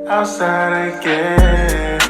Outside again.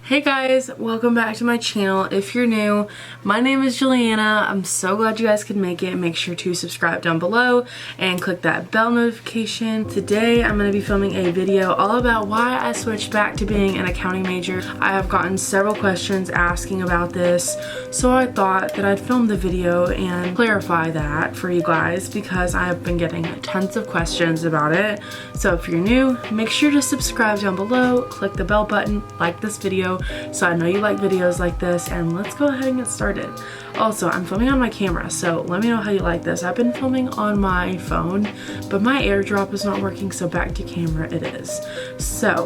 Hey guys, welcome back to my channel. If you're new, my name is Julianna. I'm so glad you guys could make it. Make sure to subscribe down below and click that bell notification. Today I'm going to be filming a video all about why I switched back to being an accounting major. I have gotten several questions asking about this, so I thought that I'd film the video and clarify that for you guys because I have been getting tons of questions about it. So if you're new, make sure to subscribe down below, click the bell button, like this video, so I know you like videos like this, and let's go ahead and get started. Also, I'm filming on my camera, so let me know how you like this. I've been filming on my phone, but my AirDrop is not working, so back to camera it is. So,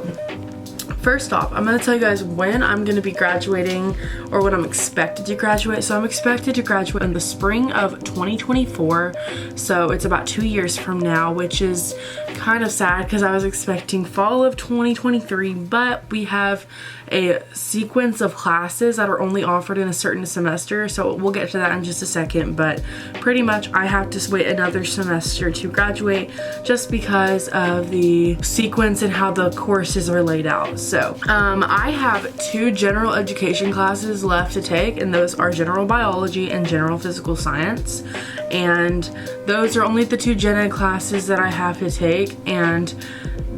first off, I'm going to tell you guys when I'm going to be graduating, or when I'm expected to graduate. So I'm expected to graduate in the spring of 2024, so it's about 2 years from now, which is kind of sad because I was expecting fall of 2023, but we have a sequence of classes that are only offered in a certain semester, so we'll get to that in just a second. But pretty much I have to wait another semester to graduate just because of the sequence and how the courses are laid out. So I have 2 general education classes left to take, and those are general biology and general physical science, and those are only the 2 gen ed classes that I have to take, and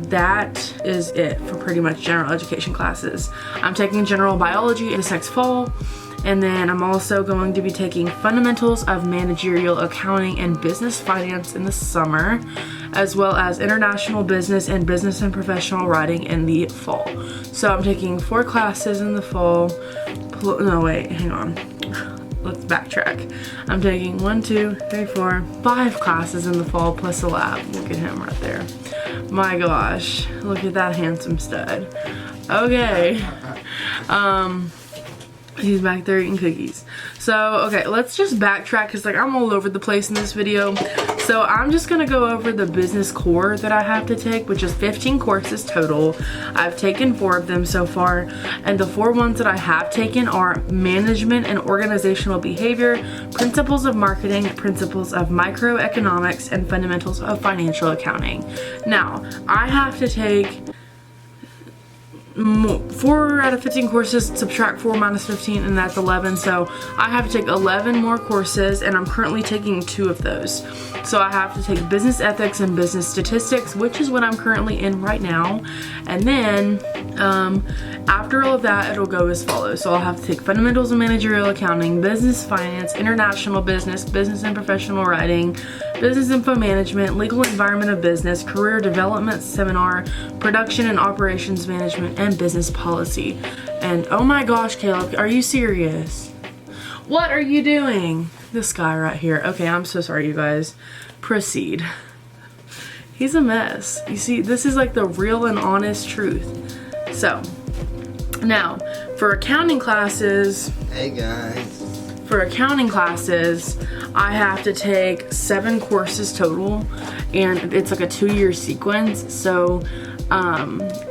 that is it for pretty much general education classes. I'm taking general biology this next fall, and then I'm also going to be taking fundamentals of managerial accounting and business finance in the summer, as well as international business and business and professional writing in the fall. So I'm taking 4 classes in the fall. No, wait, hang on. Let's backtrack. I'm taking 1, 2, 3, 4, 5 classes in the fall plus a lab. Look at him right there. My gosh, look at that handsome stud. Okay. He's back there eating cookies. So, okay, let's just backtrack because like I'm all over the place in this video. So I'm just gonna go over the business core that I have to take, which is 15 courses total. I've taken 4 of them so far, and the 4 ones that I have taken are management and organizational behavior, principles of marketing, principles of microeconomics, and fundamentals of financial accounting. Now, I have to take 4 out of 15 courses, subtract 4 minus 15, and that's 11. So I have to take 11 more courses, and I'm currently taking 2 of those. So I have to take business ethics and business statistics, which is what I'm currently in right now. And then after all of that, it'll go as follows. So I'll have to take fundamentals of managerial accounting, business finance, international business, business and professional writing, business info management, legal environment of business, career development seminar, production and operations management, and business policy. And oh my gosh, Caleb, are you serious? What are you doing? This guy right here. Okay, I'm so sorry, you guys. Proceed. He's a mess. You see, this is like the real and honest truth. So, now, for accounting classes... Hey guys. For accounting classes, I have to take 7 courses total, and it's like a 2-year sequence. So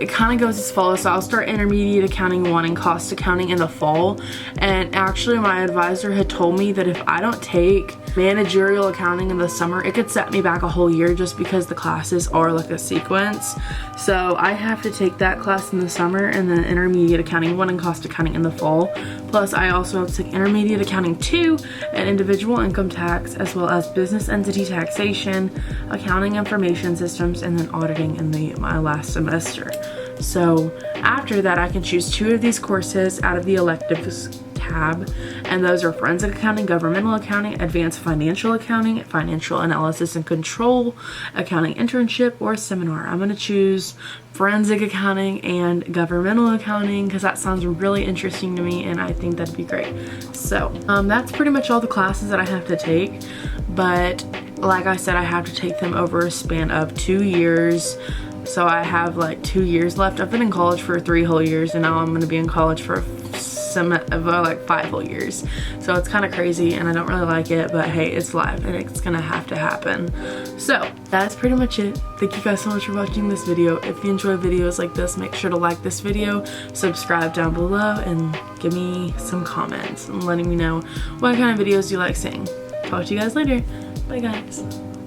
it kind of goes as follows. So I'll start intermediate accounting 1 and cost accounting in the fall, and actually my advisor had told me that if I don't take managerial accounting in the summer, it could set me back a whole year just because the classes are like a sequence. So I have to take that class in the summer, and then intermediate accounting 1 and cost accounting in the fall. Plus I also have to take intermediate accounting 2 and individual income tax, as well as business entity taxation, accounting information systems, and then auditing in my last semester. So after that, I can choose 2 of these courses out of the electives tab, and those are forensic accounting, governmental accounting, advanced financial accounting, financial analysis and control, accounting internship, or seminar. I'm going to choose forensic accounting and governmental accounting because that sounds really interesting to me, and I think that'd be great. So that's pretty much all the classes that I have to take, but like I said, I have to take them over a span of 2 years. So I have like 2 years left. I've been in college for 3 whole years, and now I'm going to be in college for like 5 whole years. So it's kind of crazy, and I don't really like it, but hey, it's life and it's gonna have to happen. So that's pretty much it. Thank you guys so much for watching this video. If you enjoy videos like this, make sure to like this video, subscribe down below, and give me some comments and letting me know what kind of videos you like seeing. Talk to you guys later. Bye guys.